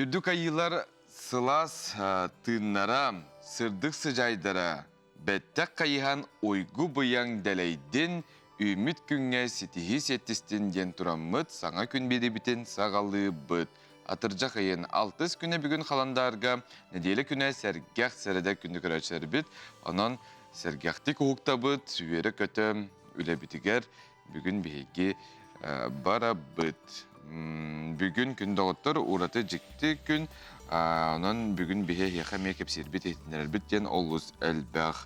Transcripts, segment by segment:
Үрдік айылар сылас тыннара, сырдық сыжайдара, бәттәк қайыған ойгу бұяң дәлейден үміт күнге сетихи сеттістен ден тұраммыт саңа күн беді бітен сағалы бұд. Атыржақ айын 6 күні бүгін қаландарға неделі күні сәргәқ сәреді күнді көрәчілер біт. Онын сәргәқті қуықта бұд, сүйері көті үлі бітігер бүгін бейге бара бұд. Бүгін күн доғыттыр, ураты жікті күн, онын бүгін бейе еқаме кепсербет етінер біттен олғыз әлбәқ.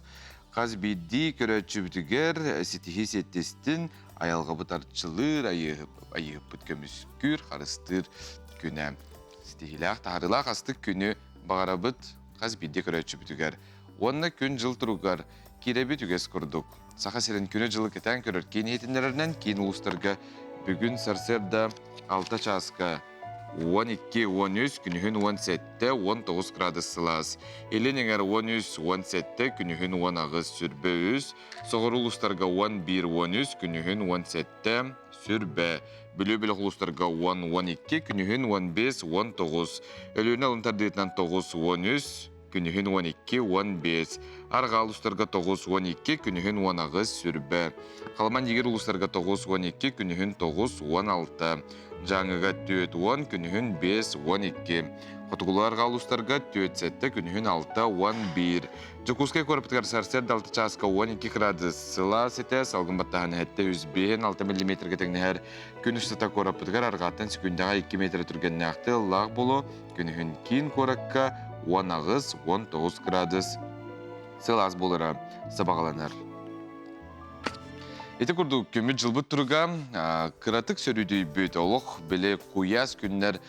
Қаз бейді көрәтші бүтігер, сетихи сеттестін, аялға бұтарчылыр, айығып бұт көміскүр, қарыстыр күні. Сетихилақ, тағарылақ астық күні бағара бұт, қаз бейді көрәтші бүтігер. Онына күн жыл тұруғар, керебі түгес күрдік. Сақа серін күні жылы кетен көрір кейін етіндерінен кейін ұлыстырға бүгін сарсерда 6 часқа 12-13 күнігін 17-19 градус сылас. Еленіңер 13-17 күнігін 10 ағыз сүрбе үз. Соғыр ұлыстарға 11-13 күнігін 17 сүрбе. Білі-білі ұлыстарға 10-12 күнігін 15-19. Өліні ұлынтардетінен 9-13 күнігін 12-15. Арға ұлыстарға 9-12 күнігін 10 ағыз сүрбе. Қалман егер ұлыстарға 9-12 күнігін 9-16. Жаңыға 4-10 күнігін 5-12. Қотығыларға ұлыстарға 4-7 күнігін 6-11. Жүкускай көріптігер сарсерді 6 часқа 12 градус сыла сеті, салғын баттағаны әтті 105-6 мм тәңнәр күн үстіта көріптігер арғаттан секундаға 2 метр түрген нәқті лақ болу күнігін кейін көрікка 10-19 градус сылас болыра сабағаланар. Эти күрді көмет жылбыт тұрға қыратық сөрүйдей бөйті олық біле қуяз күннер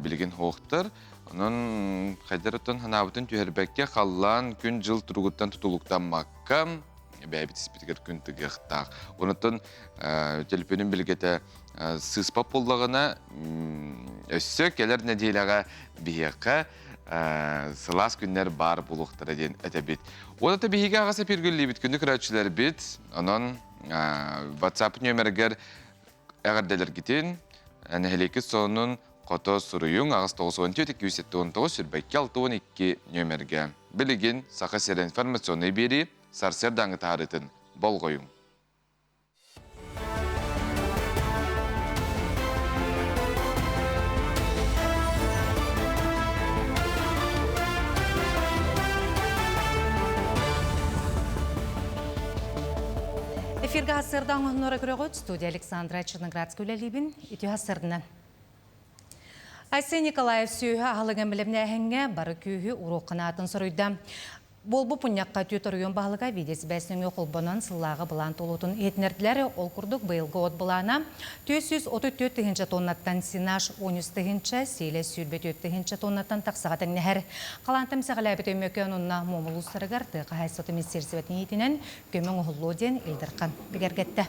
білген хоқтыр. Оның қайдарыттың ханабытын түйербәкке қалан күн жыл тұрғыттан тұтылықтан маққа бәйбіт іспетігер күн тігіқтақ. Онытын телепөнін білгеті сыспап болдағына өссі келер нәдейліға бейеққа сылас күннер бар бұлықтары ден әтәбет. Оныты бейге ағасы пергілі бит күнді күрәтшілер бит. Оның WhatsApp нөміргер әғірделер кетен, әнәхелекі сонын қото сұруың ағыз 9-17-219 сүрбәкке 6-12 нөмірге. Білеген сақа сер информационный бері сарсер даңы тағарытын бол қойың. Эфирге ғасырдан ғынора көріғыт, студия Александра Черноградская үләлейбін, үті ғасырдынан. Айсен Николаев сүйі ағылыған білімне әңге бары күйі ұруқынатын сұрыйды. Болбу пұньяққа түйетұрыйын бағылыға видесі бәсінің қолбынан сыллағы бұлан толутын етінерділері ол күрдік бұйылғы от бұлана 434 тоннаттан синаш 13 сейлі сүйілбе 4 тоннаттан тақсағатын нәхір. Қалантым сәғіләбет өмекен онына момылыстарығар тұқы хайсоты местерсібетін етінен көмің ұғылуден елдірқан бігергетті.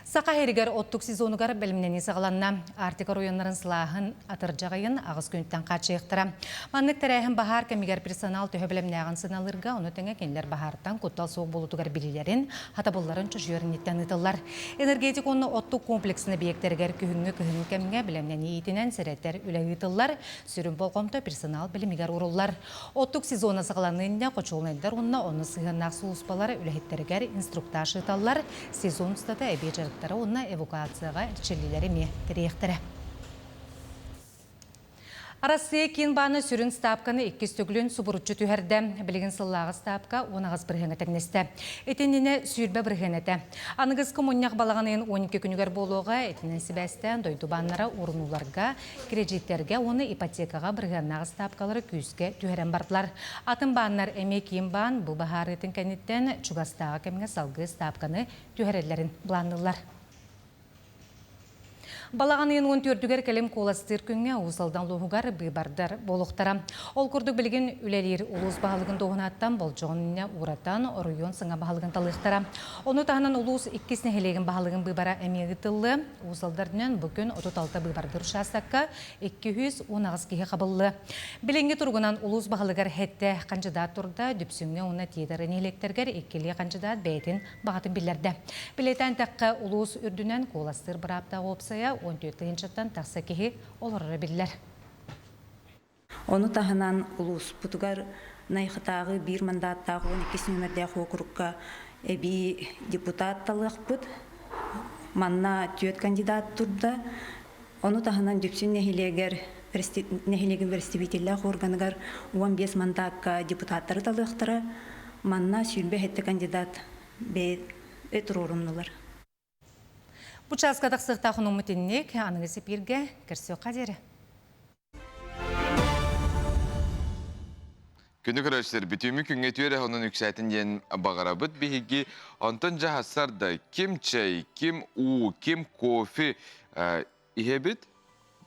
Сақа херігер оттық сезонығар білімнені сағаланна. Артика районларын сылағын атыржағайын ағыз күнттен қатшы еқтіра. Маннық тәрәйін бағар кәмігер персонал түйі білімнәғын сыналырға, оны тәңе кенлер бағарттан көттал соғы болутығар білілерін, хатаболларын чүжерін еттен ұтылар. Энергетик оны оттық комплексіні бейектерігер күхінгі кәміге білімнені етінен сәреттер үлі ұтылар, сүрін болғымты персонал білімігер ұрылар. Оттық сезоны сағаланында қочолнайдар оны сығыннақ сұлыспалары үлі инструктаж ұталар, сезон ұстаты әбе онна эвакуацияға әрчелілері ме керектірі. Арасы кейін баны сүрін стапканы 2 стөглін сұбырытчы түйерді. Білген сыллағы стапка 10 біргені тәңнесті. Етеніне сүйірбі біргенеті. Анығыз коммуняқ балағанайын 12 күнігер болуға етінен сібәстен дойду банлара орынуларға, кредиттерге, оны ипотекаға біргеннағы стапкалары күйіске түйерен бардылар. Атын банлар әме кейін бан бұл бағар етін кәнеттен чугастағы кәміңе салғы стапканы түйерелерін бұландылар. Балағанын 14-дүгер кәлем қоластыр күнге ұсалдан лоғығар бұйбардар болуқтара. Ол күрдік білген үлелер ұлыс бағалығын доғынаттан бол жоғынына ұратан орыйон сыңа бағалығын талықтара. Оны тағынан ұлыс 2-сіне хелеген бағалығын бұйбара әмегі тылы. Ұсалдарынан бүкін 36 бұйбардар ұшасаққа 210 кейі қабылы. Біленге тұрғынан ұлыс бағалығар хәтті қанжыдат тұрда дүпсіңне оны тейдарын електергер еккелі қанжыдат бәйтін бағатын білерді. Білетен таққа ұлыс үрдінен қоластыр бір апта опсая 14 тыгынчаттан тақса кеһи олорора биллер. Оны тахынан улус путугар найхатагы бир мандаттагы 12 номердә хокурукка эби депутат талыхпыт. Манна түйет кандидат турда. Оны тахынан дөпсүн нехилегер нехилеген представительләр органыгар 15 мандатка депутаттары талыхтыра. Манна сүлбе хетте кандидат бе этроруннылар. Бу часка тақсықта құның мүтіннек, аныңыз епирге кірсі қадері. Күні көрәшілер, бүтімі күнге түйері оның үксәтін ден бағара бұд бейгі, онтын жағасарда кем чай, кем у, кем кофе ihe бит.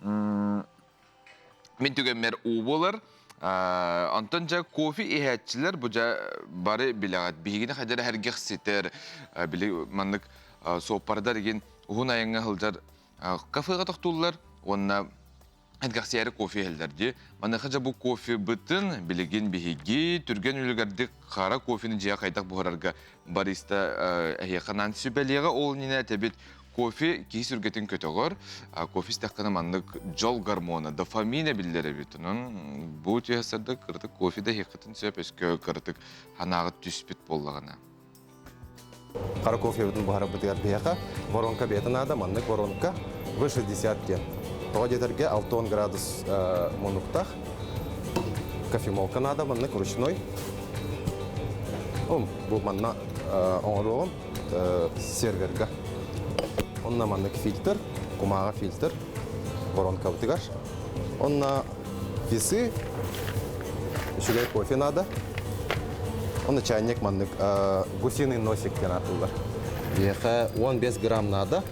Мен түгенмер у болар. Онтын жа кофе ихәтчілер бұ жа бары білағат. Бейгіні қадары әргеқ сетер, білі маңдық соқпардар еген ұғын айыңа ғылдар кафеға тоқтулар, онына әдгақсияры кофе әлдерде. Манықы жа бұл кофе бұтын білеген бейгі, түрген үлгерді қара кофені жия қайдақ бұғырарға бариста әйеқанан сүбәлеға ол нені әтәбет кофе кей сүргетін көтіғыр. Кофе стаққаны маңдық жол гормона, дофамина білдері бетінің. Бұл түйесірді кірдік кофеде хеқетін сөп өскі кірдік ханағы түспет болғана. Қара кофе бүтін бұғара бұтығар бейеқа, воронка бетін ада маңдық воронка выше 10 кен. Тоғадетерге 6 градус мұнықтақ. Кофемолка надо, маңдық ручной. Бұл маңна оңыруым серверға. Онна маңдық фильтр, кумаға фильтр, воронка бұтығар. Онна весы, үшігай кофе надо. Онна чайник маңдық гусиный носик кен атылдар. Бейеқа 15 грамм надо.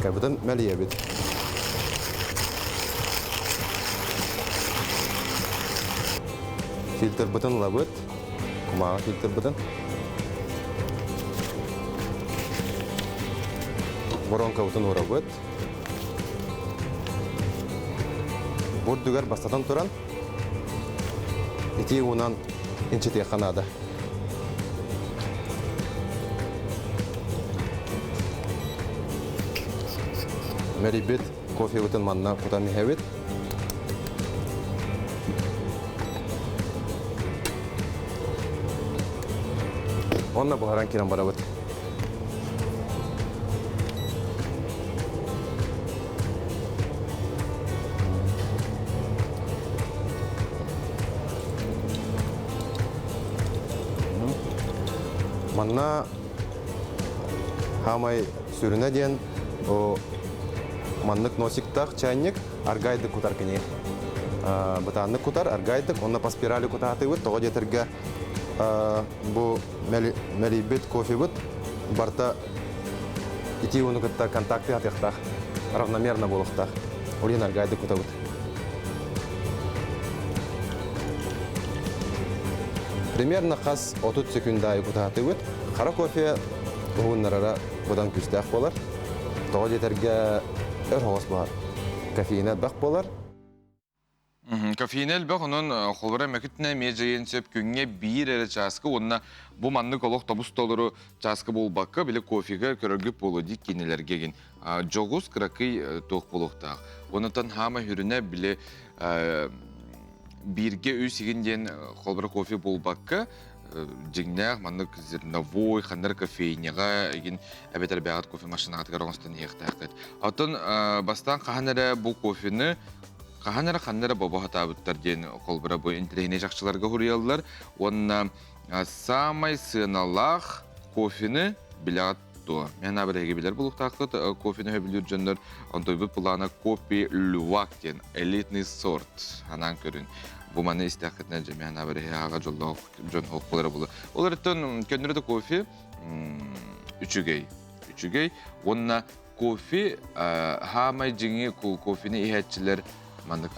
Кабыдан мәлие бит. Фильтр бутын лабыт, кумаға фильтр бутын. Воронка бутын урабыт. Бордугар бастатан туран. Ити унан инчете қанада. Мәрибет кофе бутын манна кутан мехевет. Онна бұғаран керен барабыт. Манна хамай сүріне ден маннык носиктах чайник аргайды кутар кене. Бытанны кутар аргайды, онна по спирали кутаты вот того детерге бу мелибет кофе вот барта ити уну кытта контакты атыктах равномерно болохтах. Олин аргайды кута вот. Примерно хас 30 секундай кутаты вот. Қара кофе угуннарара будан күстәк болар. Того детерге Өрхоғыз бар. Кофеинат бақ болар. Кофеинел бақ, оның қолбара мәкітіне межейін сөп күнге бір әрі часқы, онына бұл манны қолық табыс толыры часқы бол баққа, білі кофеге көрігіп болу дейк кенелерге ген. Жоғыз қырақый тоқ болуқтақ. Онытан хама хүріне білі бірге өсігінден қолбара кофе бол баққа, жеңнәк маннык зерновой хандар кофейняга еген әбетер бәгат кофе машинаға тігер оңыстан ектәқет. Атын бастан қағанары бұл кофені қағанары баба хатабыттар ден қолбыра бұл интерегіне жақшыларға хұриялылар. Онына самай сыналақ кофені біләғат тұ. Мен әбірегі білер бұл ұқтақыт кофені өбілер жөнлер. Онтой бұл бұлана кофе лювак ден элитный сорт ханан көрін. Бұл маны істәқетіне жәмейін әбірі аға жон хоқ болары болы. Олар өттен көндірді кофе үчігей. Онына кофе хамай жеңі кофені ихәтчілер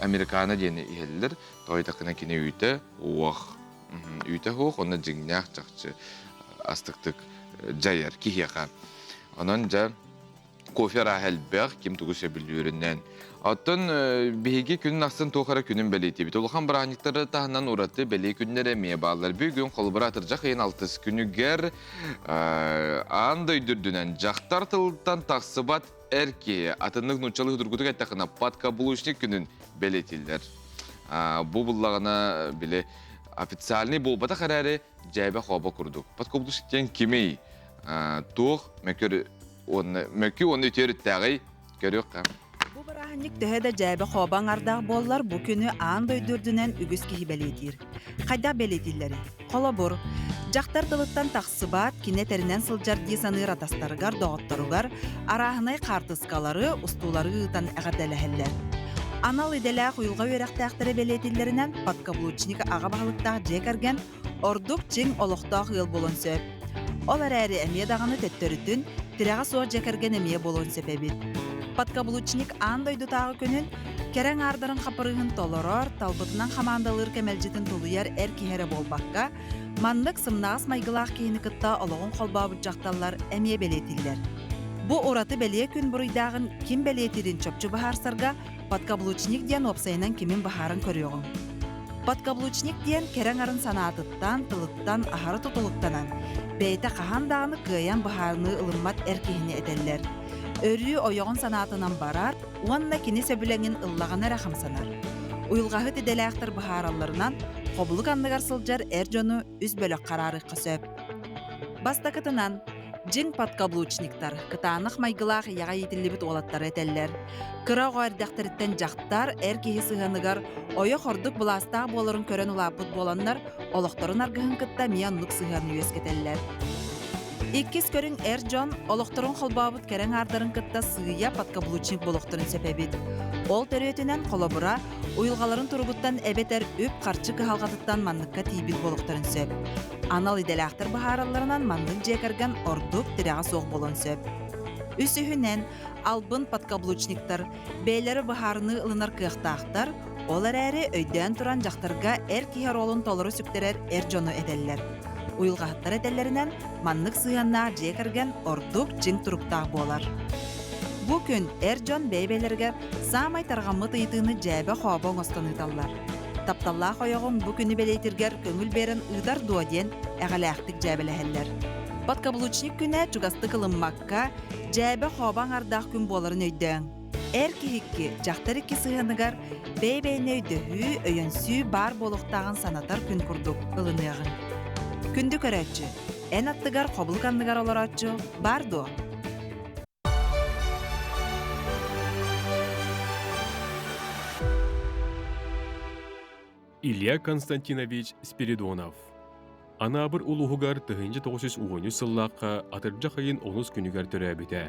американы дені ихәлілер. Тойдақына кені үйті оқ. Үйті хоқ, оны жеңнәқ жақшы астықтық жайыр, кихеға. Онын жа кофе рахелбек ким тугуса билүүрүнен. Оттон биһиги күнүн аксын тоохара күнүн белети. Бит улахан бараниктары тахынан ураты беле күннере мие баалар. Бүгүн колбура атыржак ен 6 күнүгер андай дүрдүнен жактар тылдан таксыбат эрки атынык нучалы дургутук айтакына подкаблучник күнүн белетилер. Бу буллагына биле официальный болбата карары жайба хоба курдук. Подкаблучниктен кимей туох мөкөр оны өтөрүттагы көрөк. Бу бараханник төһөдө жайбы хобаң ардах боллар бу күнү аан дойдурдунан үгүс кихи белетир. Кайда белетиллери? Колобур. Жактар тылыттан таксыбат, кинетеринен сылжар ди саныр атастарыгар, доғотторугар, арахынай картыскалары, устулары ытан әғаделәһелләр. Анал иделәк уйылға өрәқтәқтері белетиллеринен подкаблучник аға бағылықтақ жекерген ордук жин олықтақ ыл болон сөп. Олар әрі әмие дағаны төттөрүтін, тираға соға жекерген әмие болон сөпебит. Подкаблучник андай дутағы күнін керен ардарын қапырығын толорор, талбытынан хамандалыр кемелжетін тулуяр әр кихері болбаққа, мандық сымнағыз майгылақ кейіні кытта олығын қолбабыт жақталар әмие белетиллер. Бу ораты беле күн бұруйдағын ким белетирин чөпчі бахарсарға подкаблучник ден опсайынан кимин бахарын көріоғын. Подкаблучник ден керен арын санатыттан, тылыттан, ахары тұтылықтанан, бәйті қахандағыны кыян бахарыны ылыммат әркейіне әдәллер. Өрі ойоғын санатынан барар, уанна кені сөбіленген ыллағына рахым санар. Уйылғағы тедәләқтір бахараларынан қобылық анныгар сылжар әр жону үз бөлік қарары қысөп. Бастакытынан жин подкаблучниктар, кытанық майгылақ яға етілібіт олаттар әтәллер. Кыра ғайырдақтырыттен жақтар әр кейі сығанығар, ойы қордық бұластағы болырын көрен ұлапыт боланлар, олықтарын арғығын кытта миянлық сығаны өскетәллер. Иккис көрін әр жон, олықтарын қолбабыт кәрен ардарын кытта сығыя подкаблучник болықтарын сөпәбет. Ол төрөтінен қолабыра, уйылғаларын тұрғыттан әбетер өп қарчы кығалғатыттан манныққа тейбіл болықтарын сөп. Анал иделәқтір бахараларынан мандық жекерген ордук тираға соқ болон сөп. Үсіхінен албын подкаблучниктар, бейлері бахарыны ылынар кықтақтар, олар әрі өйден тұран жақтарға әр кейер олын толыры сүктерер әр жону әдәллер. Уйылғаттар әдәллерінен маннық сығанна жекерген ордук жин тұруқтақ болар. Бу күн әр жон бейбелерге самай тарғамы тыйтыны жәбі қобың останыдалар. Тапталла қойоғын бу күні белейтіргер көңіл берін ұйдар дуаден әғаләқтік жәбіләхеллер. Подкаблучник күні чугасты қылынмаққа жәбі қобаң ардақ күн боларын өйдөң. Әр кихикки жақтар екі сығанығар бейбейне өйдөхі өйінсі бар болуқтағын санатар күн күрдік ылынығын. Күнді көрәтші, ән аттығар қобылық аннығар оларатшы, бардо. Илья Константинович Спиридонов. Анабыр улуғығар 1910 сыллаққа атыржа қайын 10 күнігер төрәбіті.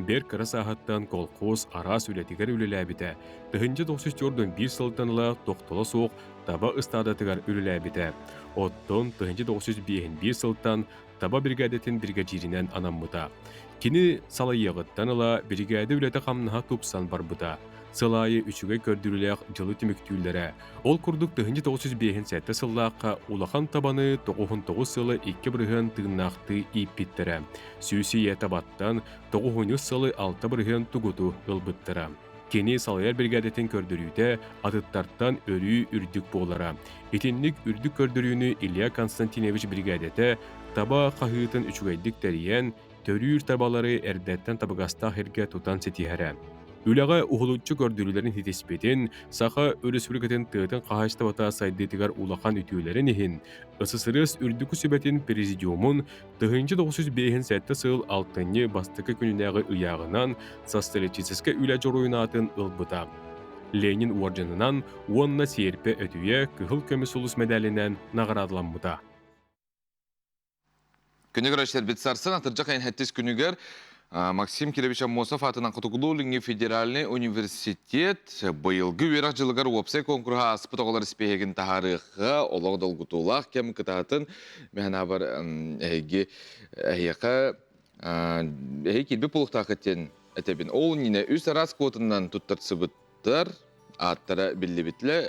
Бер қыра сағаттан колхоз арас үлетігер үлеләбіті. 1991 сылтанла тоқтылы соқ таба ыстадатығар үлеләбіті. Оттон 1951 сылтан таба бригадетін бригадирінен анаммыта. Кені салайығыттан ыла бригады үлеті қамныға тупсан барбыта. Сылайы үчіге көрдірілек жылы түміктүйлері. Ол күрдік 1905 сыллаққа улахан табаны 99 сылы 2 бірген тығынақты иппеттірі. Сүйсі етабаттан 9 сылы 6 бірген тұғыту ғылбыттыры. Кені салайар бригадетін көрдірүйді атыттарттан өрі үрдік болара. Етенлік үрдік көрдірүйіні Илья Константинович бригадеті таба қағытын үчігайдік тәріен төрүйір табалары әрдәттен табығаста херге тұтан сетихәрі. Үләға ұғылытчы көрдірілерін хитеспетін, сақа өресүргетін тыытын қағаштабата сайдетігар улақан үтіулерін ехін, ысысырыс үрдікі сөбетін президиумын 1905 сыл 6 бастықы күнінәғы ұяғынан социалистическа үлә жоруынатын ылбыта. Ленин орденынан онна серпе өтуе күхіл көміс ұлыс медалінен нағарадыламбыта. Күнігер әштер бітсарсын, атыржақ әйін әттес күнігер Максим Киревич Амосов атынан Құтықлулыңы федеральный университет бұйылғы өрақ жылығар опсай конкурға аспыт оғылар іспейгін тахарыға олығы долгутулақ кем кытатын мәна бар әйге әйеқа келбі пұлықтақ әттен әтебін. Ол ніне үс арас котынан тұттарсы бұттар аттара білі бітлі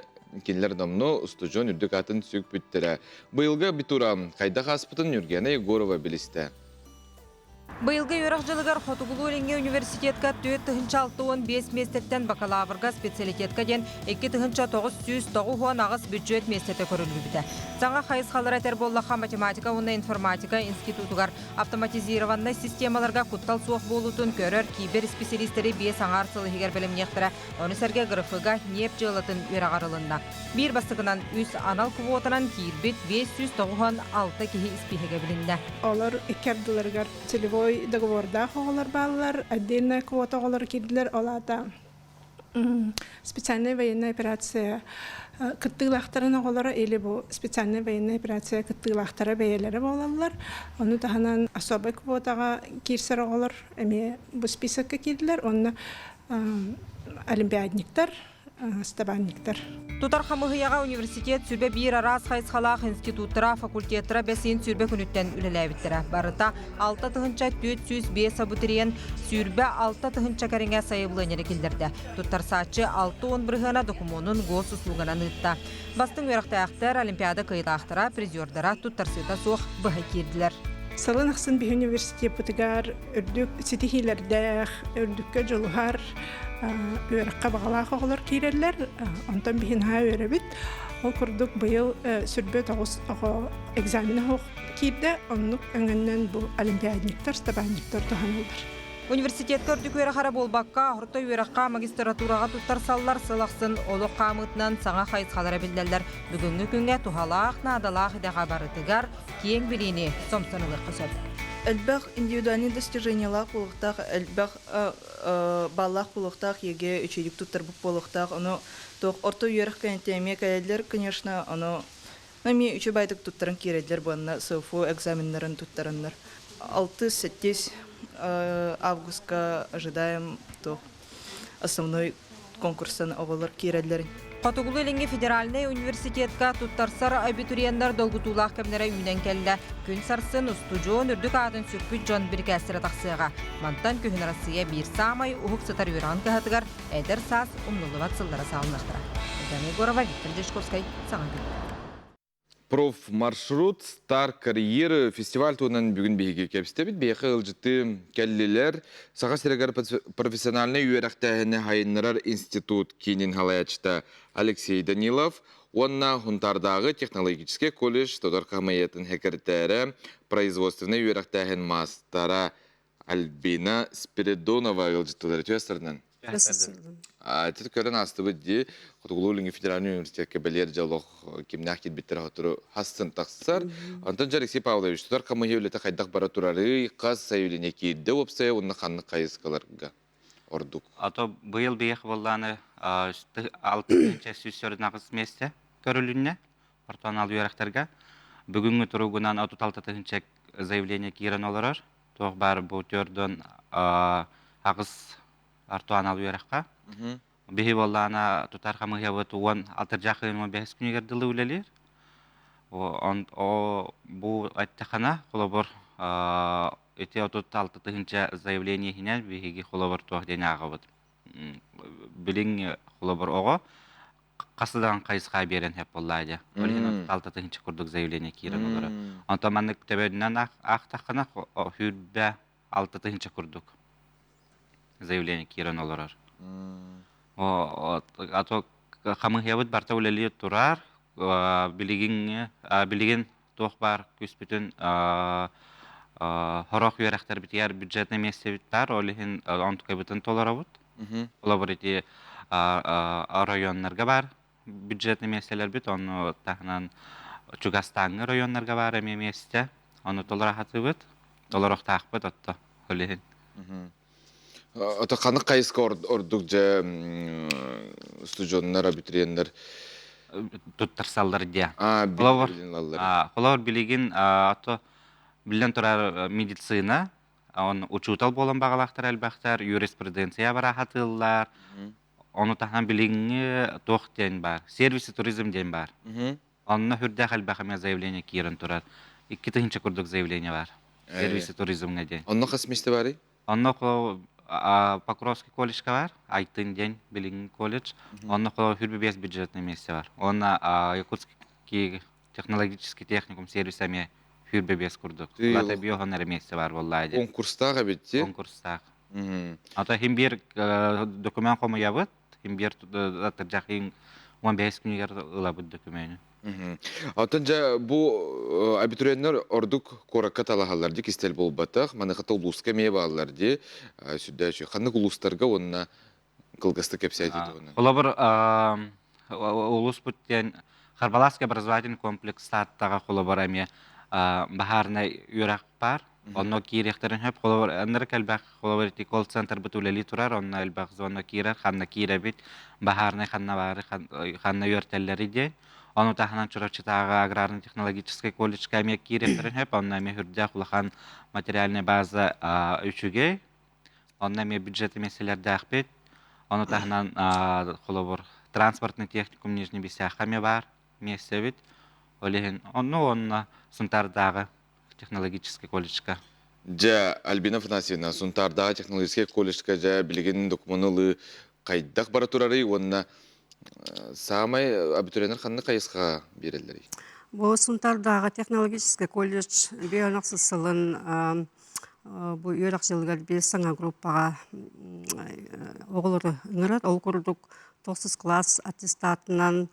кенлер домно ұстыжон үрдік атын сүк бүттірі. Бұйылғы бітура қайдақ аспытын үргені Егорова білісті. Быйылгы өрөх жылыгар Хотугулу-Ленге университетка 4-6-5 местеттен бакалаврга специалитетка ден 2-9-9 ағыз бюджет местете көрілгі біті. Саңа қайыз қалар әтер боллаға математика, онна информатика институтугар автоматизированный системаларға құттал суық болутын көрір кибер специалистері бие саңар сылығығар білім ектірі, оны сәрге ғырыфыға неп жылытын өрағарылында. Bir бастығынан үс анал квотанан кирбет 596 кеге іспихеге білінді. Олар икерділергер целевой договорда оғылар балылар, отдельная квота оғылар кеділер, олада специальная военная операция кыттыйлақтарын оғылары, или бұл специальная военная операция кыттыйлақтары бәйелері болалар. Оны тағынан особый квотаға кирсер оғылар, әме бұл списокка кеділер, оны олимпиадниктар, стабанниктар. Тутар хамыгыяга университет сүрбе бир арас хайсхалах институттара, факультеттара бәсин сүрбе күнүттен үлеләбиттера. Барыта 6 тыгынча 405 абитуриент сүрбе 6 тыгынча кәреңе сайыблыны килдерде. Туттар саатчы 6-10 биргана документун гос услугана нытта. Бастың өрәктәктәр олимпиада кыйдактара, призердара туттар сыта сух быһы кирдилер. Салын ақсын бі университет бұтығар үрдік сетихилердәқ, үрдікке жолығар өріққа бағалақ оғылар кейрелер, онтан біхін ха өребіт. Ол күрдік бұйыл сүрбе тоғыз экзамені оқ кейді, онлық өңіннен бұл олимпиадниктар, стабанниктар тұханылдар. Университет көрдік өріқара болбаққа, ғұртта өріққа магистратураға туттар саллар сылақсын олық қамытынан саңа қайысқалары білдерлер. Бүгінгі күнге тухалақ, надалақ деға барытыгар, кең біліне сомсанылық қысады. Әлбәқ индивидуальный достижениялақ болықтақ, әлбәқ баллақ болықтақ, еге үчелік туттар бұқ болықтақ, оны орта өріқ кәнетеме кәлелер, конечно, оны мәме үчі байдық туттарын кередер, бұнна СФУ экзаменларын туттарынлар. 6-7 августка ожидаем основной конкурсын оғылар кередерін. Хотугулу-Ленге федеральный университетка туттарсар абитуриенттер долгутулақ кәмнері үйнен кәлді. Күн сарсын устужон үрдік атын сүкпіт жон бір кәсірі тақсыға. Мантан көхін арасыға бір самай ұхық сатар үйран кәхатығар әдір сас ұмнылы батсылдары салынақтыра. Эдемей Горова, Виктор Дешковскай, Саңан күн. Проф-маршрут Стар карьеры фестиваль туынан бүгін бейге кепстебіт. Бейхі ұлжыты кәлілер саға серегар профессиональный үйерақтәхіні хайынырар институт кейнен халаячта Алексей Данилов. Онна хунтардағы технологический колледж Тодор Камаятын хекертәрі производственный үйерақтәхін мастара Альбина Спиридонова ұлжыттылар төсірінен. Тет көрін асты бұдди Хотугулу-Ленге федеральный университетке бәлер жалоқ кемнақ кетбеттері ғатыры хасын тақсар. Антон Алексей Павлович, тұтар қамығы өлеті қайдақ бара тұрары, қаз сайылене кейді опсая, онына қанны қайысқаларға ордық. Ато бұйыл бейек болғаны 6-інші сүстердің ағыз месте көрілінне, ортуан алу ерақтарға. Бүгінгі тұрғынан 36-інші заявление кейрен оларар. Тоқ бар бұл төрдің ағыз артуан алу ераққа. Бейі болғаны тұтар қамығы өтуған алтыр жақын 15 күнігер дылы өлелер. Бұл әттіқана қолабыр өте 36-інші заявление хинен бейге қолабыр туақ дені ағабыд. Білің қолабыр оғы қасыдан қайысқа берен хеп боллайды. Олеген 36-інші күрдік заявление кейрен олары. Онтаманны күтебедінен ақтақына хүрбе 6-інші күрдік заявление кейрен оларар. Ато қамығебіт барта өлелі тұрар, білеген тоқ бар көспетін хорақ үйерақтар бітер бюджетіне месте бит бар, олеген онтықай бұтын толара бұд. Олабыр еті районларға бар бюджетіне местелер бит, оны тағынан Чугастаңы районларға бар әме месте, оны толара хаты бұд, толарақ тақ бұд, отты олеген. Ата қаны қайысқа ордық жа студионлар, абитуриенттер? Туттарсалдар де. Қолауыр білеген білден тұрар медицина, учутал болын бағалақтар әлбәқтар, юриспруденция бар ағатылар, оны тағынан білегіне тоқ ден бар, сервисы туризм ден бар. Онына хүрдәқ әлбәқаме заявление кейрін тұрар. 2-тігінші күрдік заявление бар, сервисы туризмге ден. Онына қасместі бары? Онына Покровский колледжка бар, айтын ден білеген колледж. Онына хүрбі 5 бюджетный месте бар. Онына Якутский технологический техникум сервисами хүрбебес курдук. Тый, Улата биохон эремесе бар боллайды. Конкурстага битти. Конкурстах. Мгм. Ата химбир документ кому ябыт, химбир атыржахин 15 күнігер ылабыт документы. Атын жа бу абитуриенттер ордук коракка талахалар ди кистел болбатах, маныхата улуска мие баалар ди сүддәчү. Ханнык улустарга онна кылгасты кепсәйди оны. Холобыр улус буттен Харбаласский образовательный комплекс саттага холобыр эме бахарна юрак бар. Онно кирехтерин хөп холобыр андыр калбак холобыр ти колл центр бутулели турар, онно элбак зонно кирер, ханна киребит, бахарна ханна бары ханна юртеллери де. Onu tahnan çorçitağı agrarно технологический колледж каме кирехтерин хөп, онно эме хүрдя хулахан материальная база үчүгө, онно эме бюджет меселерде акпет. Onu tahnan холобыр транспортный техникум Нижний Бесяхаме бар, месте бит. Олеген, онно Сунтардағы технологический колледжка. Жа Альбина Афанасьевна Сунтардағы технологический колледжка жа билеген документалы кайдак бара турары, онна самай абитуриенттер ханны кайысқа берелдер. Бұл Сунтардағы технологический колледж бионақсы сылын бұл үйрақ жылғар бес саңа группаға оғылыры ұңырат. Ол күрдік 9 класс аттестатынан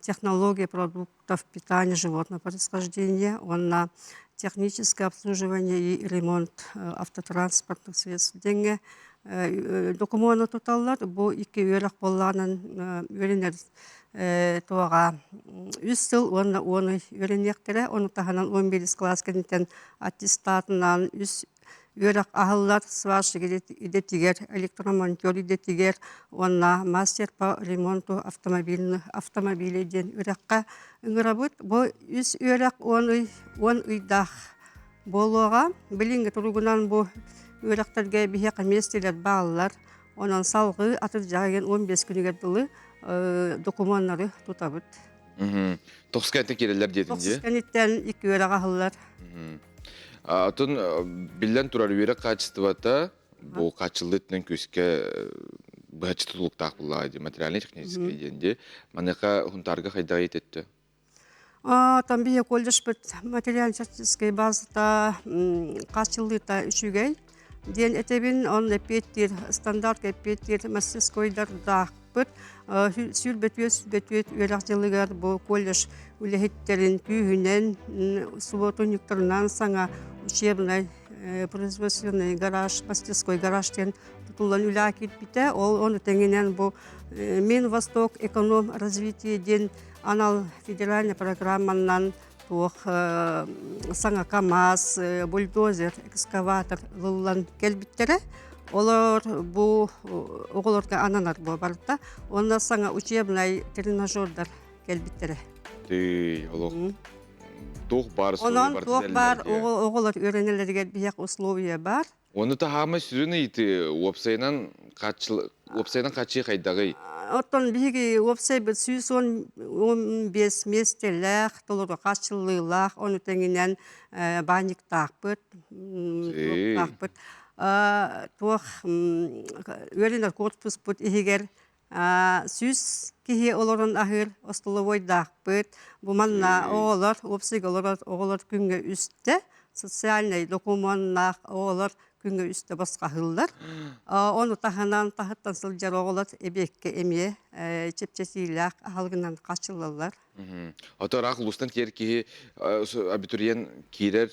технология продуктов питания животного происхождения, онна техническое обслуживание и ремонт автотранспортных средств деньги. Документы тоталлар, бұл екі үйрақ болғанын үйренер тоға 3 жыл, оны үйренектері, оны тағынан 11 класс кәнеттен аттестатынан үйрақ ағылар, сварщик идетігер, электромонтер идетігер, онна мастер по ремонту автомобилейден үйраққа үңірабыд. Бұл 3 үйрақ 10 үйдақ болуға, білінгі тұрғынан бұл үйрақтарға бейе қаместелер бағылар, онан салғы атыр жағаген 15 күнігер дылы документтары тұтабыд. 9 кәнттен керелер дедінде? 9 кәнеттен 2 үйрақ ағылар. Атын билен турар үйрек качествата, бұл качылытның көске бұхачы тұтылықтақ бұлайды, материальный технический денде, маныға хунтарға қайдағы ететті? Там бейе колледж бұд материально-технический базыта качылыта үшігей. Ден этебин он петтер стандарт петтер мастерскойдар дақ бұд. Сүрбет үйрақ жылығар бұл колледж үліхеттерін күйінен, субботуниктарынан саңа учебный производственный гараж, мастерской гаражтен тұтылан үлі әкет біті. Оны тәңінен бұл Мен Восток эконом развитие ден анал федеральный программанан саңа КамАЗ, бульдозер, экскаватор лылан келбиттері. Олар бұл оғылырға ананар бұл барыта. Онна саңа учебный тренажердар келбиттері. Олық тоқ бар, онан тоқ бар, оғылыр өренелерге бияқ условия бар. Оны тағамы сүріні еті опсайынан қачы қайдағы? Оттон биги опсай бит 115 местелер, толору качылылах, оны теңинен баник тақпыт, тақпыт. Туох өренер корпус бут ихигер 100 кихи олорун ахыр остоловой дақпыт. Буманна оғылар, опсайг оғылар күнге үсті, социальный документнақ оғылар күнге үсті басқа хылдар. Оны тахынан тахыттан сылжар оғылар эбекке эме чепчесилақ ахалғынан қачылылар. Ата рақ ұлыстан кер кейі абитуриен кейрер,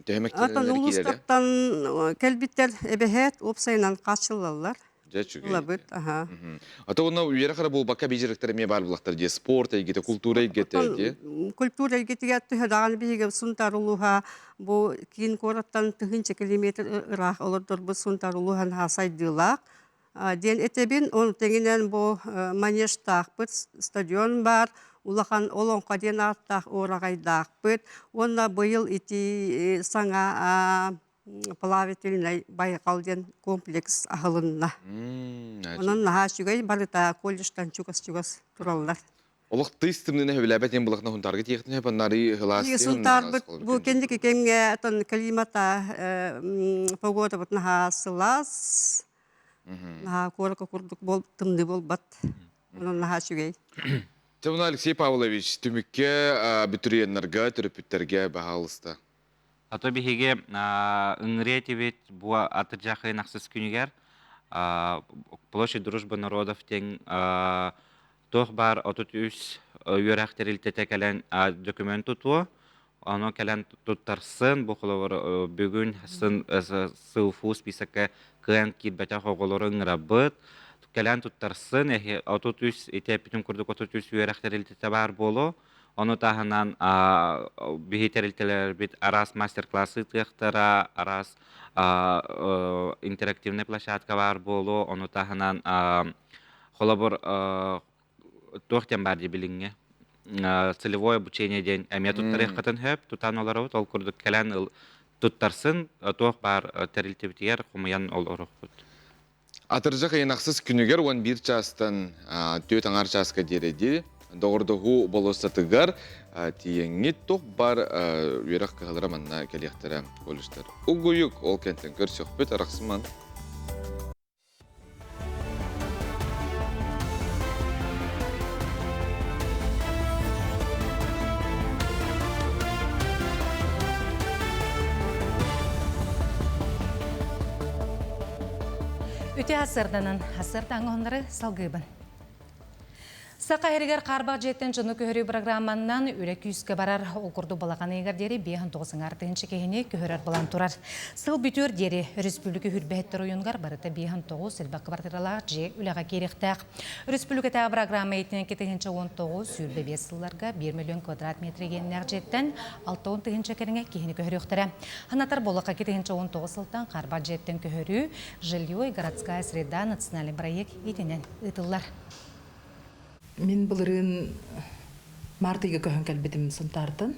тәхемектенелер кейрер? Ұлыстақтан кәлбіттер эбехет опсайынан қачылылар. Ата оны үйері қара бұл баққа бейжеріктері ме бар бұлақтар де? Спорт әйгеті, культура әйгеті де? Культура әйгеті әтті ғадағаны бейге сұнтар ұлуға бұл кейін қораттан 200 километр ұрақ олырдыр бұл сұнтар ұлуған хасайдылақ. Ден әтебін оны тәңінен бұл манеж тақпыт, стадион бар, улахан олонқа ден аттақ орағайдақ бұд. Онна бұйыл еті саңа плавательный Байқалден комплекс ағылынна. Онын наға шүгей барыта колледжтан чугас туралылар. Олық тыстымнын әбіләбәтен бұлақна хүнтарға тектін әп аннары ғыласты? Сұнтар бұл кенді кекенге әтін климата погода бұт наға сылас, наға корықа күрдік бол, тымды бол бат. Онын наға шүгей. Алексей Павлович, түмікке абитуриенлерге, түріпіттерге бағалысты? Ато биһиге ыңырия тибет бу атыржахы нахсыз күнүгер площадь дружбы народов тең тох бар отут үс үйрәхтерилтете кәлән документ туту. Оно кәлән туттарсын бу холовор бүгүн сын сылфу списокка кыян кирбәтә хоголорын рабыт. Кәлән туттарсын отут үс этепитим курдук отут үс үйрәхтерилтете бар болу. Оны тахынан бихитерилтелер бит арас мастер-классы тыяқтара, арас интерактивный площадка бар болу, оны тахынан холобор тохтен бар дебилинге. Целевое обучение ден метод тарихатын хөп, тутан олару, ол курдук кәлән туттарсын, тох бар терилтебитер хумаян олару бут. Атыржа кайнаксыз күнүгер 11 частан 4 аңар часка дереди. Doğruduğu bolosatыгар тиеңит тох бар үйрәк кылдыра манна келектер болуштар. Угуюк ол кенттен көрсөк бет араксыман. Үте асырданын асырдан онları салгыбын. Сақа әрігер қарбақ жеттен жыны көхірі программаннан үлі күйіске барар олқұрды балаған егердері 5-9 артығыншы кехіне көхірер балан тұрар. Сыл бүтер дері республика хүрбәттір ойынғар барыта 5-9 сілбақ квартиралар же үліға керектәқ. Республика тағы программа етінен кетігінші 19 сүрбе 5 сылларға 1 миллион квадрат метр геннер жеттен 6-10 керіңе кехіне көхірі өқтірі. Ханатар болыққа кетігінші 19 сылтан қарбақ жеттен көхірі жилье и городская среда национальный проект етінен ұтылар. Мен бұлырын мартыға көхін кәлбетім сынтардың.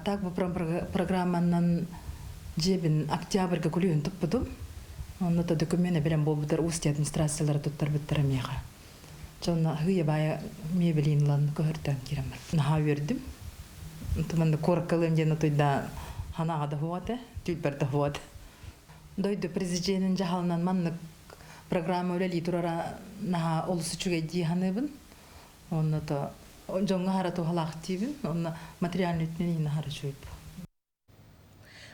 Так бұл программанан жебін октябрьға күліген тұп бұдым. Оны да документ берем бол бұдар ұсты администрациялары тұттар бұттар меға. Жауына ғыя бая мебелейінлан көхірден керемір. Наға өрдім. Тұманды қорқылым дені тұйда ханаға да хуады, түлбәрді хуады. Дойды президентін жағалынан манны программа өлелі тұрара наға олысы чүге дейханыбын. Онна то жоңга харато халактивин, онна материальный тнени на харачуйп.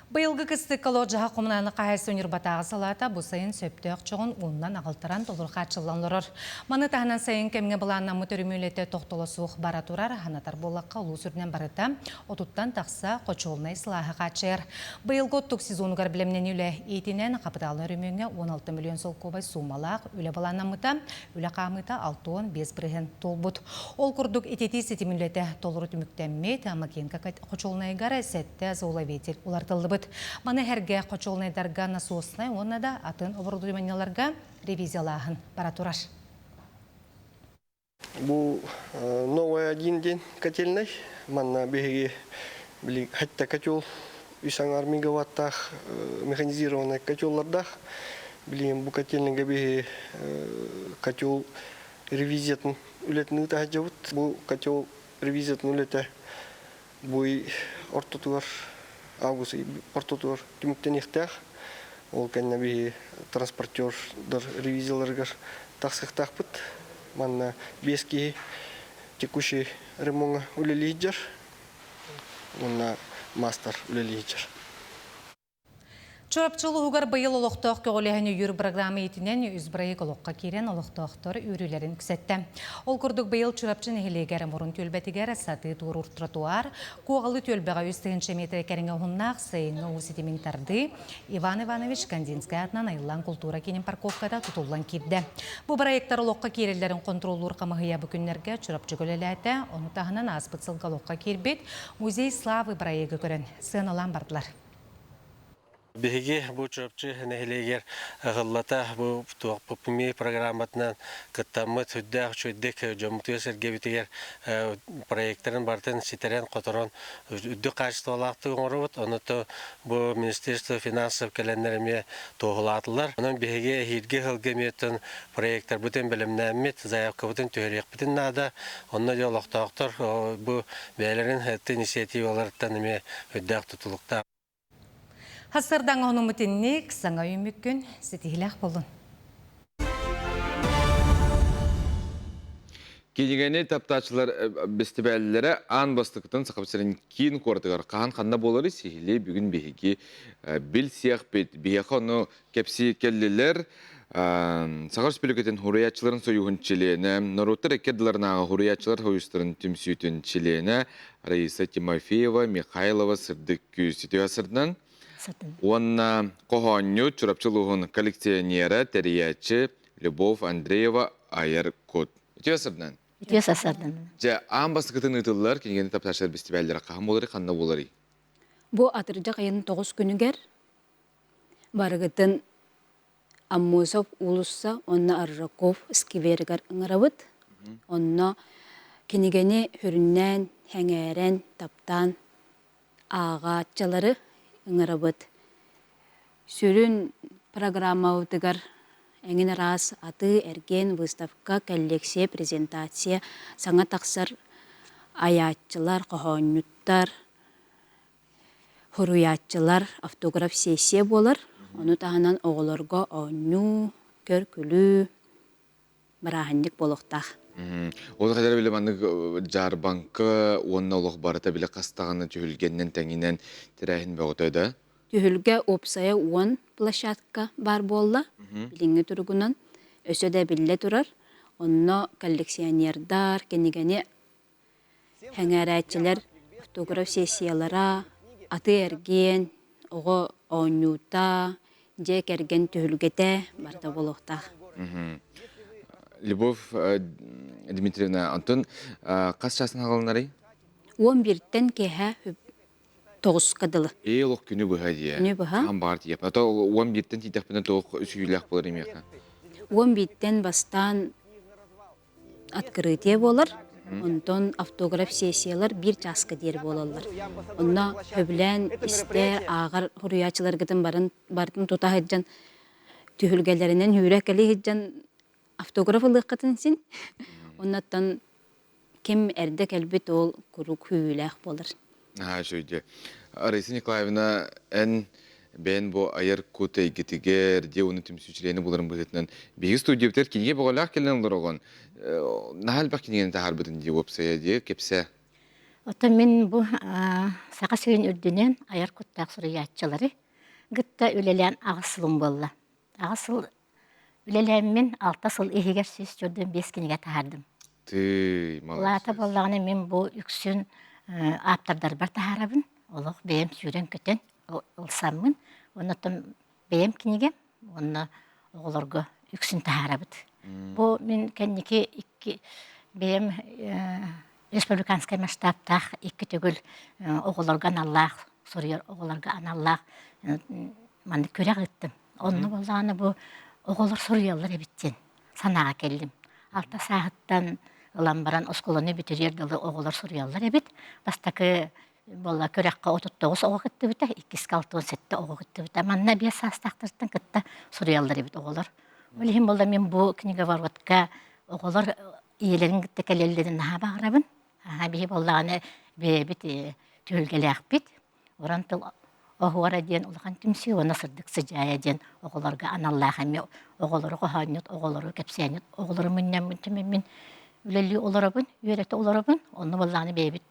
Быйылгы кысты колоджаға коммунальный қайсы өнер батағы салата бұл сайын сөптөк чоғын оннан ағылтыран толыр қатшыланлырыр. Маны тағынан сайын кемге бұланна мұтөрімелетті тоқтолы суық бара тұрар, ханатар болаққа ұлу сүрінен барыта, отуттан тақса қочолынай сылағы қатшыр. Быйылгы оттық сезонығар білемнен үлі етінен қапыталын өрімеңе 16 миллион сол көбай сумалақ, үлі баланна мұта, үлі қамыта 6-5 бірген толбұд. Ол күрдік ететі сетимілеті толыры түміктенмет, амакен қочолынайғары сәтті золаветел олар Маны әрге қочолнайдарға насуосынай, оны да атын оборудованияларға ревизиялағын бара тұрар. Бұл новый один день котельной. Манна беги хатта котел 3 мегаваттах механизированный котеллардах. Білем бұл котельныйға беги котел ревизиятын үлетін ұта жауыт. Бұл котел ревизиятын үлеті бұл ортотуар август и портотуар түміктен ехтәқ. Ол кәнне бі транспортердар ревизияларғар тақсықтақ бұд. Манна бескі текущий ремонға үлелейджер. Онна мастер үлелейджер. Чорапчылы ұғар байыл олықтық көғіліғіне үйір программы етінен үзбірайық олыққа керен олықтықтыр үйрілерін күсетті. Ол күрдік байыл чорапчын әхілегері мұрын төлбәтігері саты туыр тротуар, қоғалы төлбәға 100 метр кәріңі ұғыннақ сайыны ұсетемін тарды Иван Иванович Кандинскай атынан айылан культура кенен парковкада тұтылған кирді. Бұл проекттар олыққа керелерін контролур қамығыя бүкінлерге чорапчы көлеләті, оны тағынан аспытсылға олыққа кербет музей славы проекті көрін сыналан бардылар. Беги бу чөпчү нехилегер гыллата бу попми программатынан кыттамыт хүддәк чөйдек жомтуя сергебитигер проекттарын бартын ситерен которон үддү качталакты оңорот онуто бу министерство финансов календарме тоглатылар анан беги хирге хылгеметін проекттар бүтен билимнәмит заявка бүтен төрек бүтен нада онна жолоктоктор бу бәлерин инициативалардан эме үддәк тутулукта Хасырдан оның мүтіннек саңа үйміккін сетігіләқ болын. Кинигени таптачылар бестебәлләре ан бастыктан сақапсырын кин кортыгар кахан ханна болары сихиле бүгін беги бил сиях бит бияхоно кепси келлелер Сағар Республикатын хуриятчыларын союғын чилені, Наруттар экеділернағы хуриятчылар хойыстырын түмсүйтін чилені Раиса Тимофеева, Михайлова сырдық күйсіті асырдан. Онна қоғаню чурапчылығын коллекционері, тәриятчы Любовь Андреева Айыр Кот. Үті асырдан? Үті асырдан. Жа, аң бастықытын ұтылылар, кенгені тапташылар бестебәлдері қағым болары, қанна болары? Бұ атыржақ айының 9 күнігер барығытын Аммозов улусса, онна Арраков скивергар ыңырабыт. Онна кенегені хүріннен, хәңәрен, таптан, ағатчалары ыңырабыт. Сүрін программа ұтығар әңін рас аты әрген выставка, коллекция, презентация, саңа тақсар аятчылар, қоғанюттар, хуруятчылар, автограф сессия болар. Оны тағынан оғыларға оңну, көркілі, барахандик болуқтақ. Ол қадар білі маңық жарбанқы онна олық барыта білі қастағаны түйілгеннен тәңінен тірәйін бәғытайды? Түйілге опсая 10 площадка бар болла, біліңі тұрғынан, өсі де білі тұрар. Онна коллекционердар, кенегені хәңәрәтчілер, автограф сессиялара, аты әрген, оғы оңнута, жек әрген түйілгеті барда болуқтақ. Любовь Дмитриевна, Антон, қас жасын ағалынары? 11-тен кеға 9 қадылы. Лоқ күні бұға дия. Күні бұға? Қан бар дия. 11-тен титақпынан тоқ үсүйләқ болар емеқа? 11-тен бастан открытие болар. Онтон автограф сессиялар бір часқа дер болалар. Онна хөблән істер ағар хуруячылар гытын барын тута хыджан түйілгелерінен хүрәк әлі хыджан автограф ылыққатын син. Оннаттан кем әрдік әлбет ол күрік хүйләқ болар. Шөйде. Раиса Николаевна, ән бән бұ айыр көтей гетігер, де оны түмсүчілені боларын бұлетінен. Бегі студиябтер кенеге бұғалақ келен олар оған. Нахал бақ кенеген тағар бұдын де опсая де, кепсе? Ота мен бұ сақа сөйін үрдінен айыр көттәк сұры ятчылары гытта үлелән ағысылым болла. Ағысыл үлелән мен 6 сыл егер сөз жүрдім 5 кенеге тағардым. Лата боллағына мен бұ үксін аптардар бар тағарабын. Олық бейім сүйрен көтен ұлсамын. Оннаттым бейім кенеге, онна оғыларға үксін тағарабыд. Бұл мен кәнеке бейім республиканскай масштабтақ 2 түгіл оғыларға аналлақ, сұрыйыр оғыларға аналлақ манды көре ғыттым. Онны болағаны бұл оғылар сұрыялар әбіттен санаға келдім. 6 сағыттан ұламбаран осқоланы бүтерер дылы оғылар сұрыялар әбіт. Бастақы болла көрәққа 39 оғы күтті біті, 2-6-17 оғы күтті біті. Манна 5 састақтырттың күтті сұрыялар әбіт оғылар. Олейін болда мен бұл книга варватқа оғылар иелерін күтті кәлелерін наға бағырабын. Бейі болдағаны бейбіт түйілгелі ақпет. Оран тұл оғуара ден ұлған түмсі, оны сырдық сыжая ден оғыларға аналлақ әме оғылары қоғанет, оғылары кәпсәнет, оғылары мүннен мүнтімен мен үлелі оларабын, үйреті оларабын. Оны болдағаны бейбіт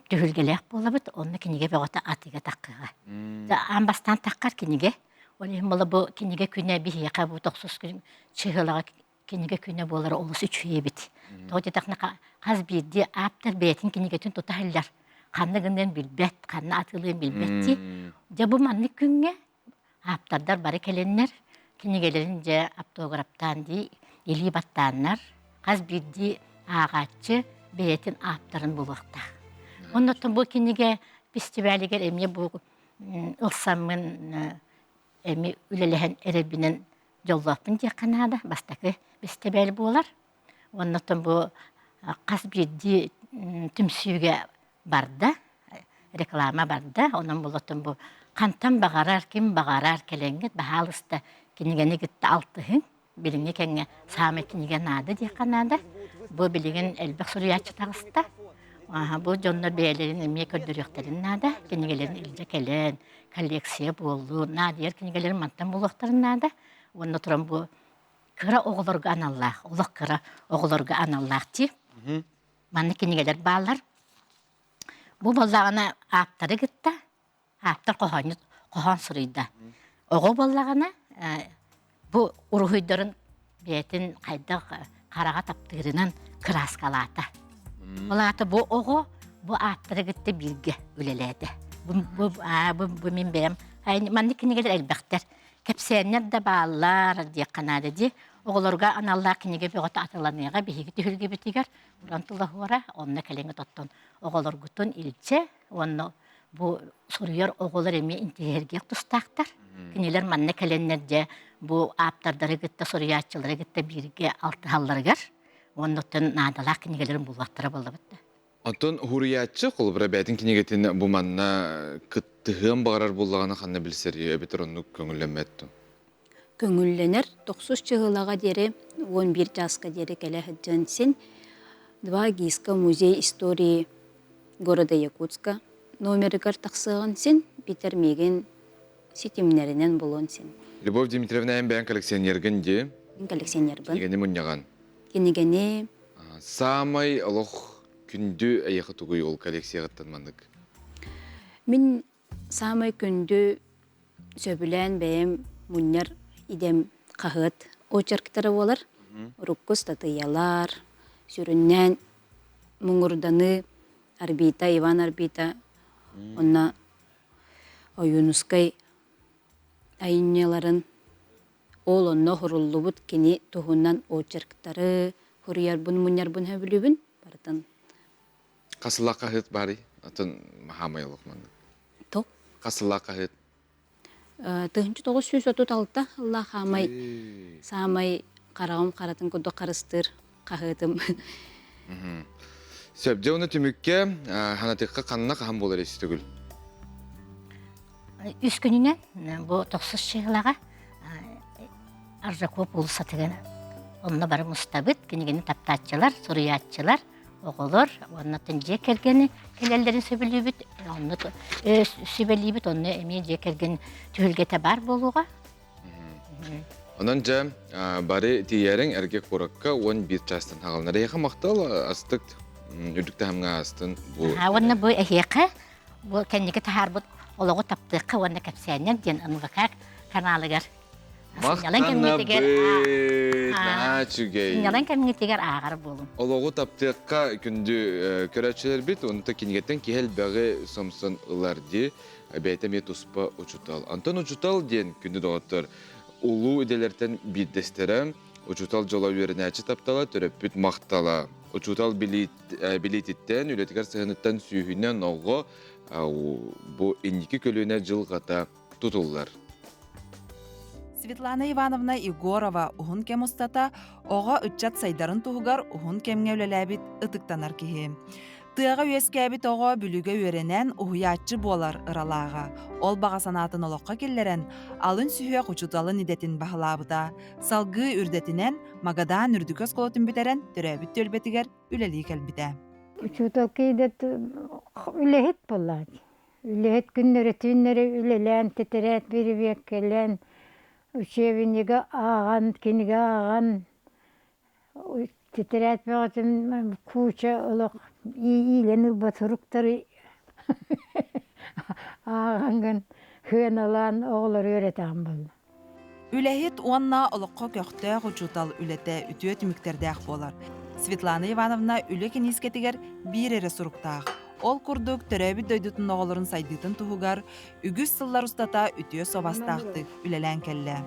түйілгелі ақ болабыд, оны книге бәғата атыға таққыға. Амбастан таққар книге. Олейін болы бұл кенеге күне бейеқа бұл 90 күн чығылаға кенеге күне болары олысы үшуе бет. Тоғыды тақны қаз бейді аптар бәйтін кенегетін тұта әлдер. Қанны күннен білбәт, қанны атылығын білбәтті. Де бұл манны күнге аптардар бары кәленнер, кенегелерін же аптографтан дей, елі баттаннар, қаз бейді ағатчы бәйтін аптарын болуақта. Оннаттан бұл кенеге фестивалігер әме бұл ұлсамын әме үлелеген әребінен жоллапын де қанады, бастақы бестебәлі болар. Оннаттан бұл қаз бейді түмсүйге барды, реклама барды. Онын болатын бұл қантан бағарар, кем бағарар келенгет, бағалысты кенегені кетті алтығын, біліңе кәңе сағымы кенеген ады де қанады. Бұл білеген әлбәқ сұриятчы тағысты. Бұл жондар бәйлерін әме көрдіріқтерін нады, кенегелерін үлде кәлін, коллекция болу, надер кенегелерін мантан болуқтарын нады. Онны тұран бұл кыра оғылырға аналлақ, олық кыра оғылырға аналлақ ти. Манны кенегелер балар. Бұл боллағына аптары гітті, аптар қоған сұрыйда. Оғы боллағына бұл ұрғыйдарын бетін қайдақ қараға таптығырынан кыраскалата. Олаты бұл оғы, бұл аптары гітті бірге өлеледі. Бұл мен бәйім. Манны кенегелер әлбәқтер. Кәпсәнер да балар дек қанады де. Оғылырға аналлақ кенеге бөғіті атыланыға бейгі түхілге бітігер. Ұрантылы ғора, онына кәлеңі тоттон. Оғылыр күтін илче, оны бұл сұрыйыр оғылыр еме интегергек тұстақтар. Кенелер манны кәленнерде бұл аптардары күтті сұрыячылары күтті бірге алты халларығар. Оны түн надалақ кенегелерін бұлғаттары болды бітті. Антон хуриятчы қолыбыра бәтін кенегетін бұл манна күттіғын бағарар болағаны қанна білсер, өбетір оны көңілленмәтті. Көңілленер 90 жылыға дері 11 жасқа дері кәлі хәджансен 2 гейска музей истории города Якутска номерігар тақсығын сен битермеген сетімнерінен болуын сен. Любовь Дмитриевна әмбән коллекционерген де? Коллекционербін. Кенегені мұнняған? Кенегені... Самай олық күнді әйеқі тұғый ол коллекцияғыттан мандық? Мен самай күнді сөбілән бәйім мұннар идем қағыт очарктары олар. Руккус татыялар, сүріннен мұңырданы арбита, Иван арбита, онна ойынускай айыняларын ол онна хұрулы бұд кені тұғыннан очарктары хұрыярбын, мұнярбын хөбілібін бардын. Қасылақ қағыт бары? Атын махамайлық маңды. Тоқ? Қасылақ қағыт? 1936-та Аллах хамай самай қарағым қаратын көді қарыстыр қағытым. Сөбде оны түмікке ханатыққа қанына қаған болар есі түгіл? Үс күнінен бұл 90 шығылаға Аржакоп ұлы сатыған. Онына бары мұстабыт, кенегені таптатчылар, сұрыятчылар, оғылыр, оннатын жек кергені келелерін сөбілі бүт, онны әме жек керген түхілгеті бар болуға. Онан жа бары тиерің әрге қораққа 11 жастын ағалынар. Еқі мақтал астық үрдікті хамға астын бұл? Онны бұл әйеқі, бұл кәнеге тахар бұд олығы таптыққа онны кәпсәнен ден ұнғақақ каналығар. Мақтана бұд, нәчүгей. Сынялан кәмінетегер ағар болым. Олығы таптыққа күнді көрәтшілер біт, оныта кенегеттен кехел бәғі сомсын ұларды бәйтәме тұспа ұчутал. Антон ұчутал ден күнді доғыттыр. Улу үделерден биддестері, ұчутал жола өрінәчі таптала, түріп бүт мақтала. Ұчутал билететтен, үлетігер сығыныттан сүйінен оғы бұл инекі көліне жылғата тұтылылар. Светлана Ивановна Егорова уһун кем устата оға үтчат сайдарын туһугар уһун кемге үлеләбит ытыктанар киһи. Тыага үескәбит оға бүлүгө өренен уһуяччы болар ыралаага. Ол бага санатын олоққа келлерен алын сүйе кучуталын идетин баһалабыта. Салгы үрдетинен магадан үрдүкөс колотун битерен төрөбүт төлбетигер үлели келбите. Учутал кейдет үлехит боллады. Үлехит күннөрө түннөрө үлелен тетерет бирибек келен. Учебинеге аған, кенеге аған, тетерет бәғытым куча олық илену батырықтары ағанған хөн алан оғылар өретаған болды. Үлехит уанна олыққа көқті құчутал үлете үтіет үміктердәқ болар. Светлана Ивановна үлі кенискетігер бір әрі сұруқтақ. Ол күрдік төрәбі дөйдітін оғылырын сайдытын тұғығар, үгіз сыллар ұстата үтіе собастақтық үлелән кәлі.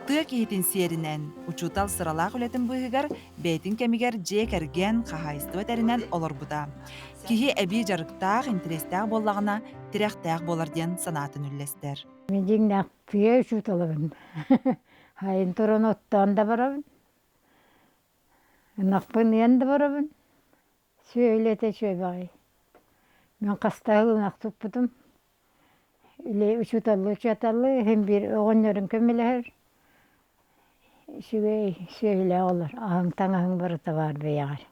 Тығы кейтін серінен, ұчутал сыралақ үлетін бұғығар, бәйтін кәмігер жек әрген қағайысты өтәрінен олар бұда. Кихи әбі жарықтақ, интерестәқ боллағына тірәқтәқ боларден санатын үллестер. Мен жеңін ақтыға ұчуталығын. Хайын тұрын оттан да барабын. Нақпын енді барабын. Сөйлете сөй бағай. Мен қастағылын ақтып бұдым. Үлі ұчуталы, hem bir оғынларын көмелер. Сөйле олар. Ағың таңағың барыта бар бейағар.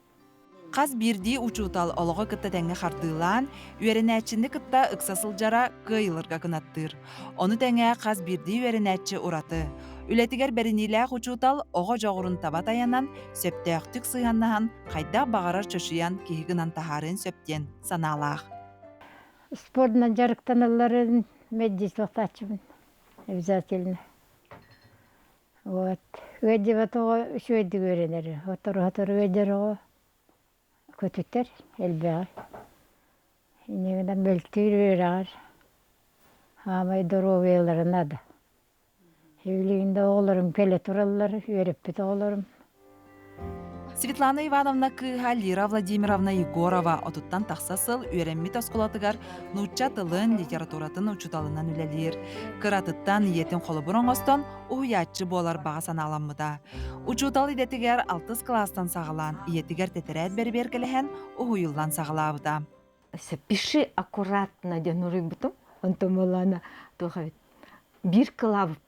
Қаз бірді ұчутал олығы кітті тәңі қардылан, үйерінәтчінді кітті ұқсасыл жара қыйылырға кынаттыр. Оны тәңі қаз бірді үйерінәтчі ұраты. Үлетигер беринилээх учуутал оҕо жоҕурун табат аянан, сөптөөхтүк сыйаннаһан, хайдах бағарар чөшүйан киһигинан тахарын сөптен санаалаах. Спортна жарыктаналарын меддислыктачымын. Обязательно. Вот. Өйдебатого үшөйді көренер. Отор өйдерого көтүттер элбеға. Инегінен бөлтір өрағар. Амай здоровыйларын ады. Evliğinde oğlarım, kele turalları, öğretmedi oğlarım. Светлана Ивановна кыыха Лира Владимировна Егорова отуттан тахсасыл үйренмит осколатыгар нучча тылын литературатын учуталынан үлелир. Кыратыттан иетін қолыбыр оңостон уйатчы болар баға саналамыда. Учутал идетигер 6 класстан сағылан, иетигер тетерет бербер келehen уйылдан сағылабыда. Пиши аккуратно, денуры бутум, антомалана тухавит. Bir кылабып.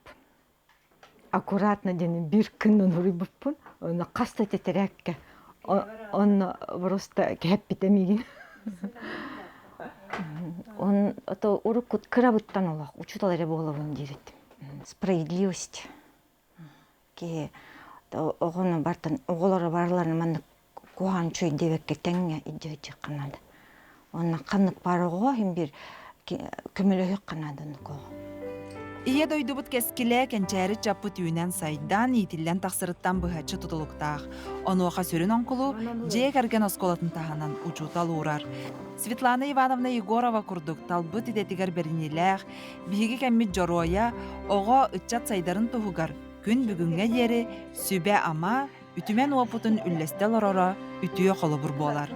Аккуратно дені bir күннен уры буппун. Оны қаста тетерекке. Оны просто кәп бітемеген. Он это урукут кырабыттан олақ. Учуталары болуын дерет. Справедливость. Ке оғыны бартын, оғылары барларын манны куған чөй девекке тәңе идея қанады. Оны қанық бары оға, хем бір көмілі қанады қоға. Ие дойдубут кескиле кенчәри чаппы түйінен сайдан итиллен тақсырыттан бұхатчы тұтылықтақ. Оны оқа сөрін онқылу, жек әрген осколатын тағанан учутал урар. Светлана Ивановна Егорова күрдік талбыт идетігер берінеләқ, бигі кәммет жороя, оға үтчат сайдарын тұғығар. Күн бүгінге ері, сүбе ама, үтімен опытын үллестел орора, үтіе қолыбыр болар.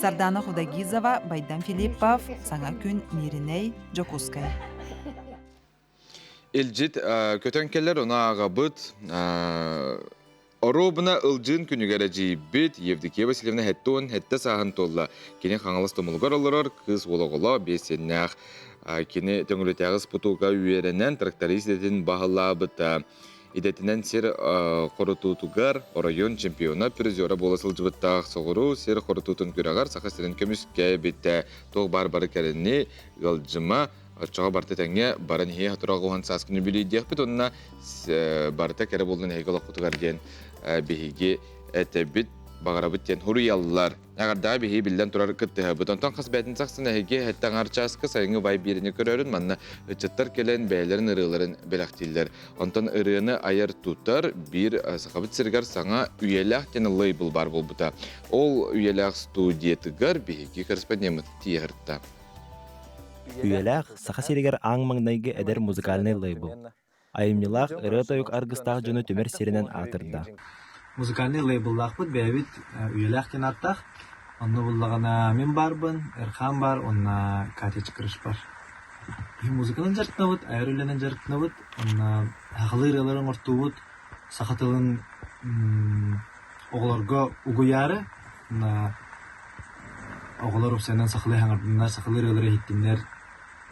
Сардана Худагизова, Байдан Филиппов, Саңа күн Мириней, Джокускай. Илжит көтөнкелер она агабыт оробына ылжын күнүгәрә жибит Евдокия Васильевна хәттон хәтта саһын толла. Кене хаңалыс томылгар олорор кызологола бесеннәх. Кене төңрөтәгыз путуга үеренен тракторист дедин баһалабыта. Идетинен сер коротутугар район чемпиона призера боласыл жыбыттақ соғыру сер коротутун күрәгар сақасырын көміскә бетті тоқ бар-бары кәрінне ғылжыма Чаға барты тәңе барын хей хатырағы оған саскыны білі дейік бет, онына барты кәрі болдың хейгіла құтығар ден бейге әті бет бағара біттен хуриялылар. Ағардағы бейге білден тұрар күтті бұд. Онтан қас бәтін сақсын әйге әттен арчасқы сайыңы бай беріне көрерін, манна үтчеттар келен бәйлерін ұрыларын бәләқтейлер. Онтан ұрыны айыр тұтар бір сақабыт сіргар саңа үйеләқ тені лейбл бар бол бұта. Ол үйеләқ студиетігар бейге корреспондент тиегіртті. Үйеләқ сақа серегер аң маңнайғы әдер музыкальный лейбл. Айымнилақ ыры-тойық арғыстақ жыны төмер серінен атырда. Музыкальный лейбллақ бұд бәйбіт үйеләқ кен аттақ. Онны бұллағана мен барбын, Эрхан бар, онна Катя Чықырыш бар. Музыканын жарқына бұд, айыр өлінен жарқына бұд, онна ағылы ырыларын орту бұд, сақатылын оғыларға ұғыяры, оғылар ұқсайынан сақылы хаңардынлар, сақылы ырылары хеттінлер,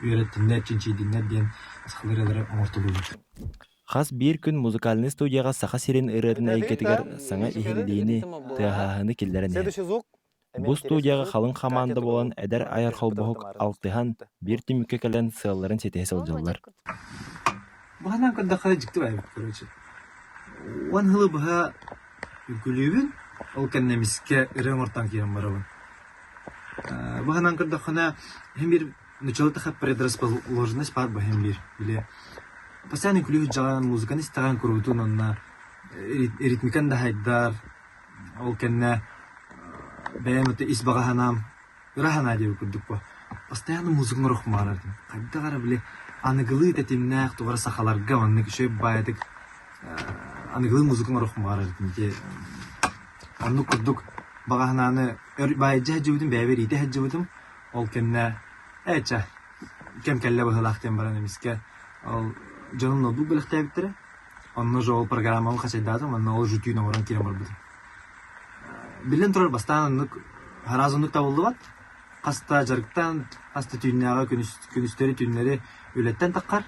үйреттінлер, ченчейдінлер ден сақылы ырылары оңыртылуы. Хас бір күн музыкальный студияға сақа серен ырырын әйкетігер саңа ихилдейіні тыахахыны келдеріне. Бұл студияға қалың қаманды болан әдер айар қолбоғық алтыхан бір түмікке кәлін сығаларын сетеге сылжылар. Бұғанан күнді қара жікті бәйбіт, көрөчі. Он хылы бұға үлгілеуін, ол кәннеміске ырын ортан керім барабын. Бұғанан күнді қана бір началытыға предрасположенность бар ба бір, біле. Постоянно күлеуі жаған музыканы стаған көрутун, онна ритмикан да хайдар, ол кәнне бәймөті ис бағаханам, ұрахана деу күрдік ба. Постоянно музыканы рух марардым. Қайдағара біле, анығылы тәтімнәқ туғара сақаларға, онны күшөй байадық, анығылы музыканы рух марардым. Онны күрдік бағахананы байаджа әджеудім, бәйбер ите әджеудім, ол кәнне әча, кәм кәлі бұғылақтен баран емеске, ол жаным ноутбук біліқті әбіттірі, онны жоғыл программалы қачайдадым, онны ол жүтүйін оғыран керем бар бұдым. Білін тұрар бастан хараз онлық табылды бат, қаста жарықтан, қаста түйіннеға күністері түйінлері өлеттен таққар.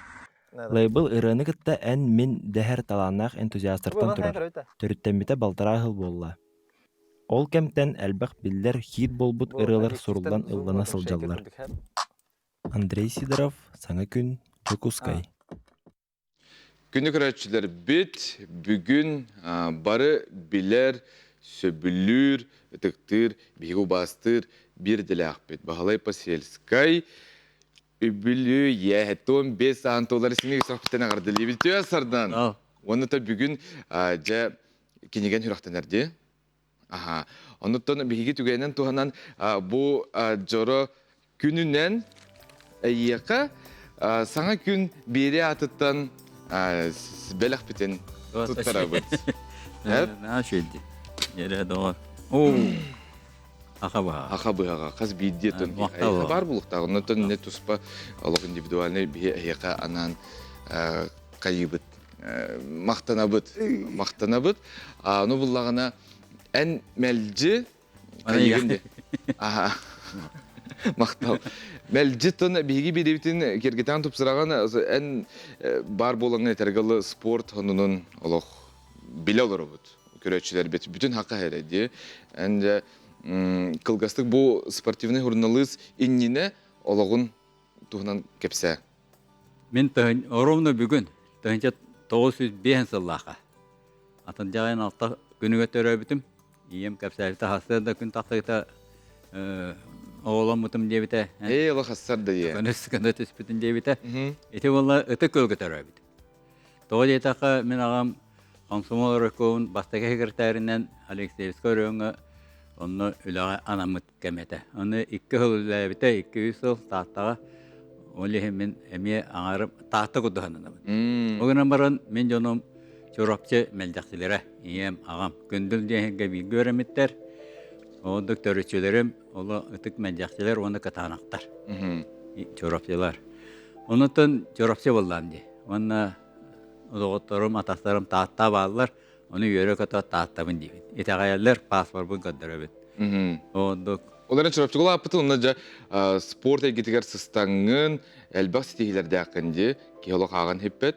Лейбл ырыны кітті ән мен дәхер таланақ энтузиастыртан тұрар, түріттенбіті балтара ғыл болла. Ол кәмтен әлбәқ білдер хит болбут ырылар сұрылдан ыллана сылжаллар. Андрей Сидоров, Саңа күн, Джокускай. Күнü көрәтшілер бит, бүгін бары білер, сөбілір, үтіктір, бейгу бастыр, bir dilak bit. Bahalay Paselskay übülü yeheton 5 santoları sinir sohbetine gardılı bitiyor sardan. Onu da bugün ja kinigen hürahtanerdi. Aha. Onu da bihigi tügenen tuhanan bu joro gününden yaka sana gün biri atıttan belak biten tuttarabıt. Hep? Ne şeydi? Yere doğru. Oo. Ахабыга каз биддетен. Бар булукта. Онтон не туспа алык индивидуальный бияка анан кайыбыт. Мактанабыт. Аны буллагына эн мелжи кайыгынды. Аха. Мактау. Мелжи тон биги бидебитин кергетен тупсыраган эн бар болгон тергалы спорт онунун алык биле олорбут. Көрөчүлөр бет бүтүн хакка хереди. Энде кылгастык бу спортивный журналист иннине ологун туһунан кепсе. Мен ровно бүгүн 905 сыллака. Атын жайын алта күнүгө төрөбүтүм. Ием кепсәлте хастада күн тактыта оолам мутум дебите. Ла хастарда е. Конескенде теспитин дебите. Эте болла ыты көлгө төрөбүт. Тоодетака мен агам Комсомол рөкөөн бастака секретаринен Алексеевский районга onu ülağa anamıt kemete. Onu 2 yıl levite 200 yıl tahtağa oli hemen emiye ağarım tahta kuduhanına. O günden baran men jonum çorapçı meldaxçilere iyem ağam gündül diye bir göremitler. O doktorçilerim ola ıtık meldaxçiler onu katanaktar. Çorapçılar. Onutun çorapçı bollandı. Ona doktorum ataslarım tahta bağlılar. Onu yörü kata tahtabın deyip. İtağayarlar pasportun kaddarabın. Onların çorapçıgıla apıtı onunca sport egitiger sıstangın elbaq sitihilerde hakkında ki olaq ağın hippet?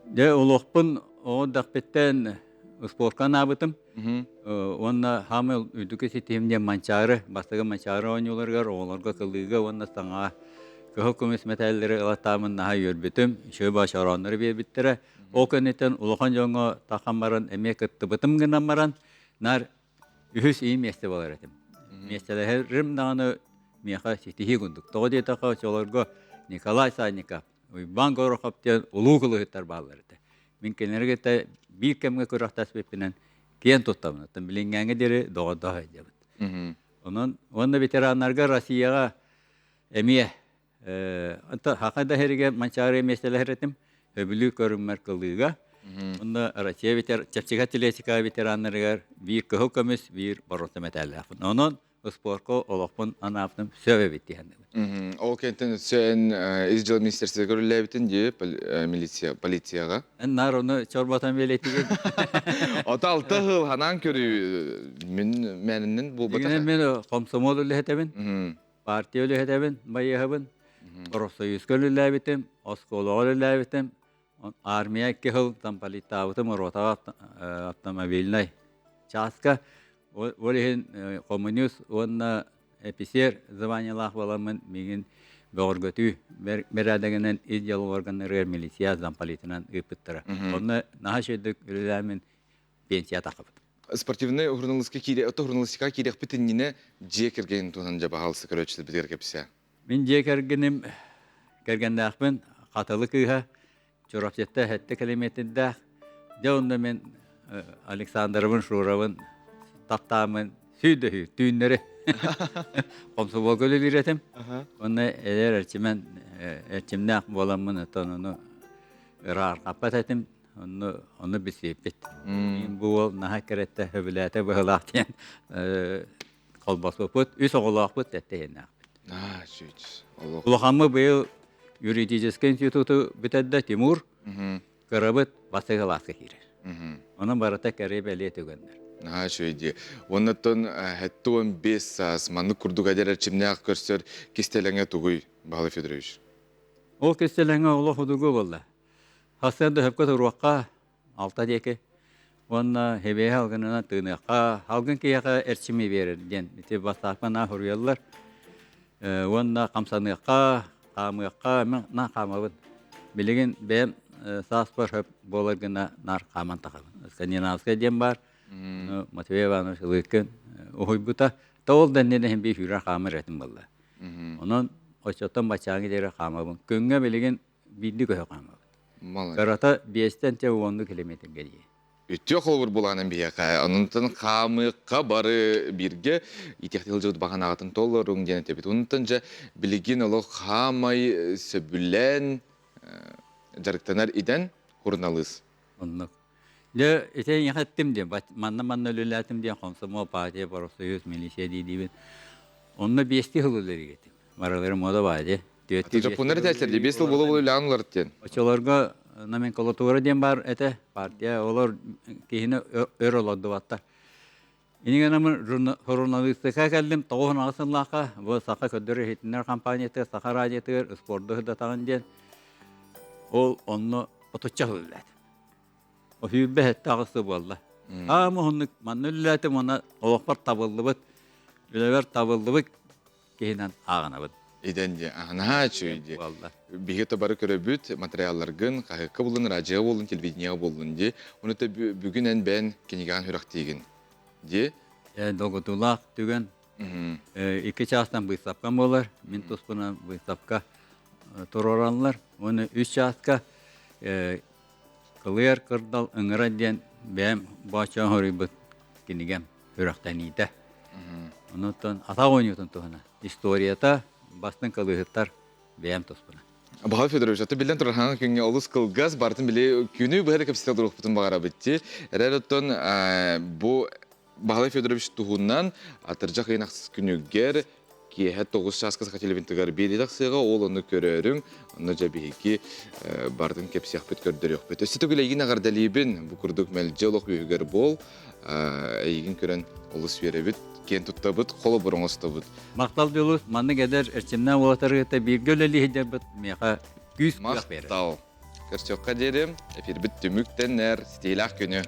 De olaqpın o daqpetten sportkan abıtım. Onna hamil üdükü sitihimde mançarı, bastığı mançarı oynuyorlar, oğlarga kıldığı onna sana Köhüküm ismetelleri ılatamın naha yürbetim, şöyle başaranları bir bittire. O köneten ulukan jonga takammaran emek etti bıtım gınamaran, nar ühüs iyi mesle bolar etim. Mesleherim dağını miyaqa sitihi gündük. Toğdi taqa çolarga Nikolay Saynikov, Uyban Gorokop'tan ulu kılı hütter bağlar eti. Min kenergete bir kemge kıraqtas bepinen kiyen tuttamın. Bilingenge deri doğada edebit. Onda veteranlarga Rusiyaga emiye anta hakada herige mançare meseleler etim. Öbülü körünmer kıldığı. Onda Rusya Çekçekatletika veteranları bir köhükümüz bir barota metallafın. Onun sporko olaqpın anaptım söve bitti hendim. O kentin sen izcil ministersizde görülebitin diye polisiyaga. Nar onu çorbatan beletigen. Ota 6 yıl hanan körü meninin bu bataka. Men komsomol lehetebin. Partiya lehetebin, bayahabın. Rosoyuz körülebitim, oskolo lehebitim. Armiya 2 yıl tam palitavıtım rota otomobilnay. Çaska Олеген коммунист онна эписер званиялах баламын мигин бөгөргөтүү берадагынан идеал органнары милиция замполитынан ыпыттыра. Онна нахашедик үләмен пенсия такып. Спортивный журналистика кирек битинне жекерген тунан жабалсы көрөчүлү битер кепсе. Мен жекергеним кергендакпын катылыкыга чорапчетте хетте келеметинде жонда мен Александровын Шуровын Taptamın süydü düğünleri. Komşu gölü üretim. Onu eğer erçimden bolamını tonunu ırar kapat ettim. Onu bir seypet. Bu naha kerette hübilete bıhılaktiyen kolbası put, üst oğulak put ettiğine. Ulukamı bu yıl Юридический институты bitedde Timur kırabıt basıgılaskı girer. Onun barata kerebe tügenler. Ha şöyle. Ondan hatta 5 saat manı kurdu kadar çimnaq körsör kistelenge tuğuy Bağlı Fedoroviç. O kistelenge Allah hudugu valla. Hasan da hep kadar ruqa alta deke. Ona hebe halgınına tığınaqa halgın ki yaqa erçimi verir den. İşte basaqana huriyallar. Ona qamsanıqa qamıqa na qamabın. Bilgin ben саспар хөп болар гына нар каман тахабын. Скандинавская дем бар. Матвей Иванович Лыкин. Ойбута тол деннен hem bir hüra kamır etim balla. Onun oçotan bachağın dere kamabın. Könge belegen bildi köy kamabın. Karata 5'ten te 10 kilometre geliyor. Үтте қолбыр болғанын бияқа. Онынтын қамыққа бары бірге итектел жауды баған ағатын толы рұң дені тепет. Онынтын жа білеген олы қамай сөбілен жарықтанар иден құрналыз. Оннық. Де, ете яхаттым де, манна өліләтім де, Комсомол партия, Профсоюз, милиция дейдейбін. Онны 5 жыл өлері кетім. Маралары мода байды. Жапондар тәсірде 5 жыл болу өлән олар тен. Очаларға номенклатура дем бар эте партия олар кейіне өр олады баттар. Инеген амын журналистика келдім, тоғын ағысынлаққа, бұл сақа көддері хетінер компанияты, сақа радиятығыр, спорды ғыдатаған ден, ол онны отуча өліләді. O hübbe hette ağısı bolla. Ama onu manüllatim ona olakbar tabıldı bit. Ülever tabıldı bit. Kehinen ağına bit. Edende ağına çöydü. Bihe tabarı köröbüt materyallargın, kahıkı bulun, radyo bulun, televizyon bulun diye. Onu da bugünen ben kenigan hürak degen. Diye. Dolgutulak dügen. 2 çağıstan bu hesapkan bolar. Min tuspuna bu hesapka turoranlar. Onu 3 çağıska Kılıyar kırdal ıngıra diyen benim başan horibut kinigem hüraktan iyide. Ondan ata oynuyordun tuhana. İstoriyata bastın kılıyıtlar benim tospuna. Bahar Fedorovich, atı bilen turhan künge olus kılgaz bartın bile günü bu her kapsita durup tutun bağıra bitti. Ererotton bu Bahar Fedorovich tuhundan atırcak yinaksız günüger ki het 9 şaskası kaçılıbın tıgar bir edaqsıға ол onu көрерің, onu jabihiki bardın kepsiyaq bet kördür yok bet. Ösü tügüle egin ağar dalibin, bu kurduk melceolog büyüger bol, egin kören olus verebit, ken tuttabıt, kolu burunuz tabıt. Maqtal diyoruz, manı geder erçimden olatırgıta bir göleli hidebit, meqa küs kuyaq verir. Maqtal. Kırçokka derim, efir bit tümüktenler, stilak günü.